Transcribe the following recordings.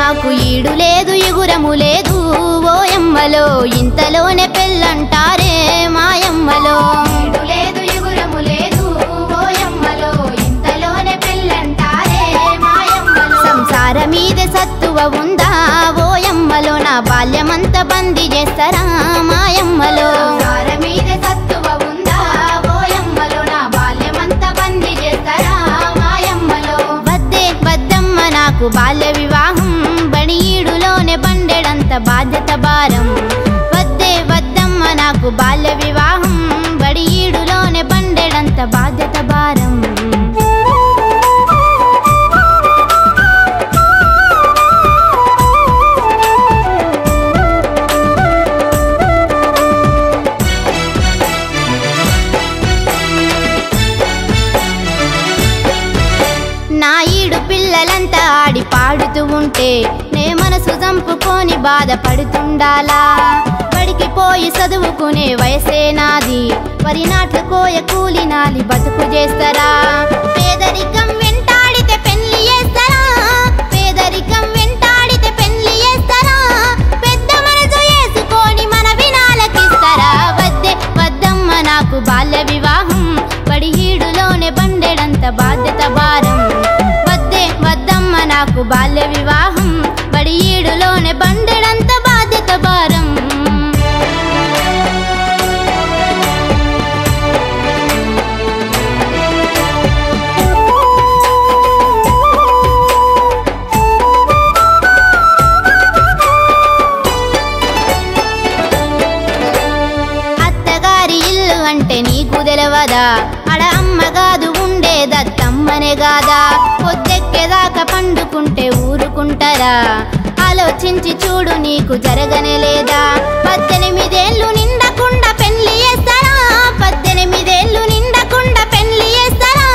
నాకు ఈడు లేదు ఎగురము లేదు ఓయమ్మలో ఇంతలోనే పెళ్ళంటారే మాయమ్మలో ఈడు లేదు ఎగురము లేదు ఓయమ్మలో ఇంతలోనే పెళ్ళంటారే మాయమ్మలో సంసార మీద సత్తువ ఉందా ఓయమ్మలో నా బాల్యమంతా బందీ చేస్తారా మాయమ్మలో సంసార మీద సత్తువ ఉందా ఓయమ్మలో నా బాల్యమంతా బందీ చేస్తారా మాయమ్మలో వద్దే వద్దమ్మ నాకు బాల్య వివాహం బడియీడులోనే బండెడంత బాధ్యత భారం వద్దే వద్దమ్మ నాకు బాల్య వివాహం బడియీడులోనే బండెడంత బాధ్యత భారం నా ఈడు పిల్లలంతా ఆడి పాడుతూ ఉంటే నే మనసు చంపుకొని బాధపడుతుండాలా బడికి పోయి చదువుకునే వయసే నాది వరి నాట్లు కోయ కూలి నాలి బతుకు చేస్తారా పేదరికం వెంటాడితే పెళ్లి చేస్తారా పేదరికం వెంటాడితే పెళ్లి చేస్తారా పెద్ద మనసు వేసుకొని మన వినాలకిస్తారా వద్దే వద్దమ్మ నాకు బాల్య వివాహం బడిహీడులోనే బండెడంత బాధ్యత భారం వద్దే వద్దమ్మ నాకు బాల్య వివాహం బడియీడులోనే బండెడంత బాధ్యత భారం అత్తగారి ఇల్లు అంటే నీకు తెలవదా అడ అమ్మగాదు ఉండేదత్తమ్మనే గాదా పొద్దెక్కేదాకా పండుకుంటే ఊరుకుంటారా ఆలోచించి చూడు నీకు జరగనే లేదా 18 ఏళ్ళు నిండకుండా పెళ్లి చేస్తారా 18 ఏళ్ళు నిండకుండా పెళ్లి చేస్తారా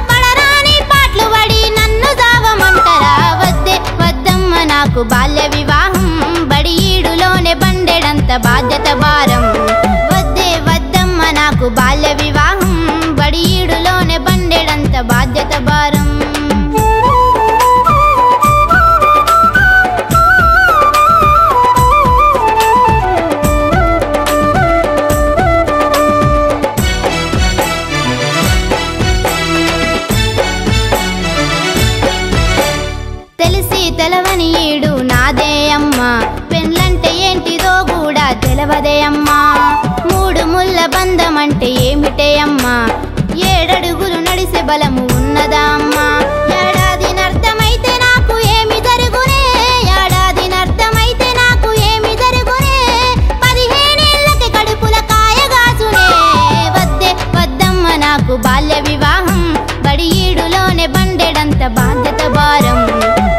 పడరాని పాటలు పడి నన్ను దావమంటారా వద్దే వద్దమ్మ నాకు బాల్య వివాహం బడియీడులోనే బండెడంత బాధ్యత భారం వద్దే వద్దమ్మ నాకు బాల్య వివాహం బడియీడులోనే బండెడంత బాధ్యత భారం తెలిసి తెలవని ఈడు నాదే అమ్మా పెళ్ళంటే ఏంటిదో కూడా తెలవదే అమ్మా 3 ముళ్ళ బంధం అంటే ఏమిటే అమ్మా 7 అడుగులు నడిసే బలము ఉన్నదా అమ్మా ఏడాదినర్థమైతే నాకు ఏమి జరుగునే ఏడాదినర్థమైతే నాకు ఏమి జరుగునే 15 ఏళ్ళకి కడుపుల కాయగాసునే వద్దే వద్దమ్మ నాకు బాల్య వివాహం బడియీడులోనే బండెడంత బాధ్యత భారం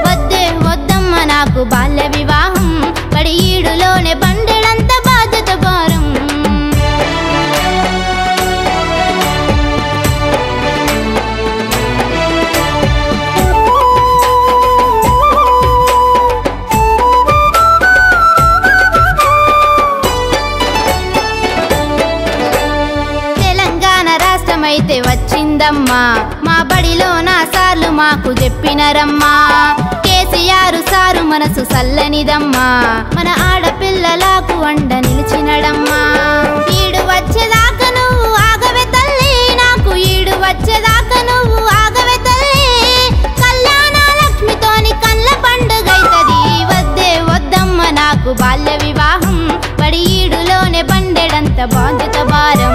వద్దే వద్దమ్మ నాకు బాల్య వివాహం బడియీడులోనే బండెడంత బాధ్యత భారం తెలంగాణ రాష్ట్రమైతే వచ్చిందమ్మా మా బడిలో నా సార్లు మాకు చెప్పినరమ్మా కేసీఆర్ సారు మనసు సల్లనిదమ్మా మన ఆడపిల్లలకు అండ నిలిచినడమ్మా ఈడు వచ్చేదాకా నువ్వు ఆగవే తల్లి నాకు ఈడు వచ్చేదాకా నువ్వు ఆగవే తల్లి కళ్యాణ లక్ష్మితోని కళ్ళ పండుగైతది వద్దే వద్దమ్మ నాకు బాల్య వివాహం బడియీడులోనే బండెడంత బాధ్యత భారం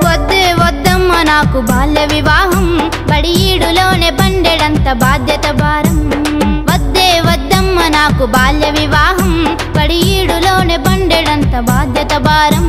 వద్దే వద్దమ్మ నాకు బాల్య వివాహం బడియీడులోనే బండెడంత బాధ్యత భారం వద్దే వద్దమ్మ నాకు బాల్య వివాహం బడియీడులోనే బండెడంత బాధ్యత భారం